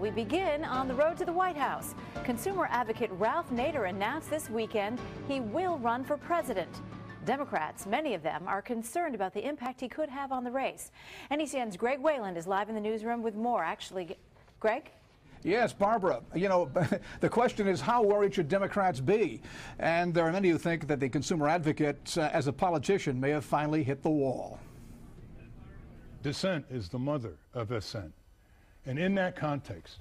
We begin on the road to the White House. Consumer advocate Ralph Nader announced this weekend he will run for president. Democrats, many of them, are concerned about the impact he could have on the race. NECN's Greg Wayland is live in the newsroom with more. Actually, Greg? Yes, Barbara, you know, the question is, how worried should Democrats be? And there are many who think that the consumer advocate, as a politician, may have finally hit the wall. Dissent is the mother of assent. And in that context,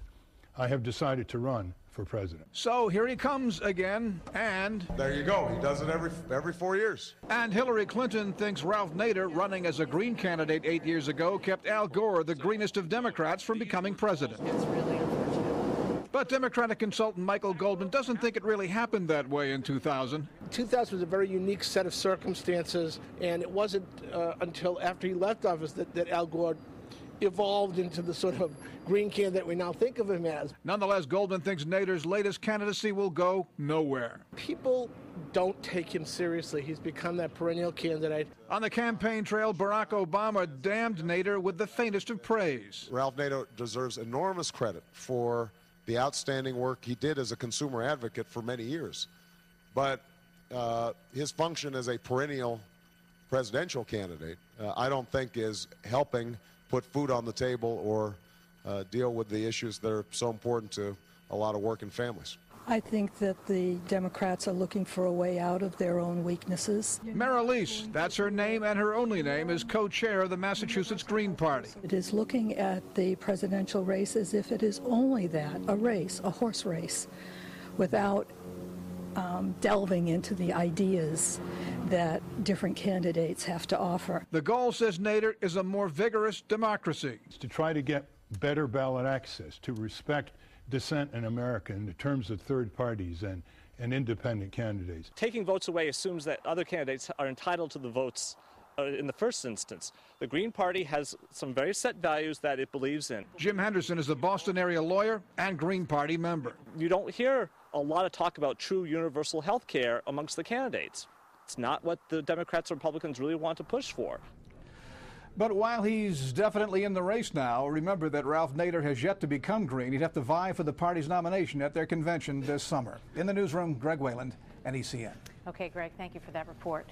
I have decided to run for president. So here he comes again, and there you go. He does it every 4 years. And Hillary Clinton thinks Ralph Nader, running as a Green candidate 8 years ago, kept Al Gore, the greenest of Democrats, from becoming president. It's really unfortunate. But Democratic consultant Michael Goldman doesn't think it really happened that way in 2000. 2000 was a very unique set of circumstances, and it wasn't until after he left office that Al Gore evolved into the sort of Green candidate we now think of him as. Nonetheless, Goldman thinks Nader's latest candidacy will go nowhere. People don't take him seriously. He's become that perennial candidate. On the campaign trail, Barack Obama damned Nader with the faintest of praise. Ralph Nader deserves enormous credit for the outstanding work he did as a consumer advocate for many years. But his function as a perennial presidential candidate, I don't think is helping put food on the table or deal with the issues that are so important to a lot of working families. I think that the Democrats are looking for a way out of their own weaknesses. Marilise, that's her name, and her only name, is co-chair of the Massachusetts Green Party. It is looking at the presidential race as if it is only that, a race, a horse race, without delving into the ideas that different candidates have to offer. The goal, says Nader, is a more vigorous democracy. It's to try to get better ballot access, to respect dissent in America in terms of third parties and independent candidates. Taking votes away assumes that other candidates are entitled to the votes in the first instance. The Green Party has some very set values that it believes in. Jim Henderson is a Boston area lawyer and Green Party member. You don't hear a lot of talk about true universal health care amongst the candidates. It's not what the Democrats and Republicans really want to push for. But while he's definitely in the race now, remember that Ralph Nader has yet to become Green. He'd have to vie for the party's nomination at their convention this summer. In the newsroom, Greg Wayland, NECN. Okay, Greg, thank you for that report.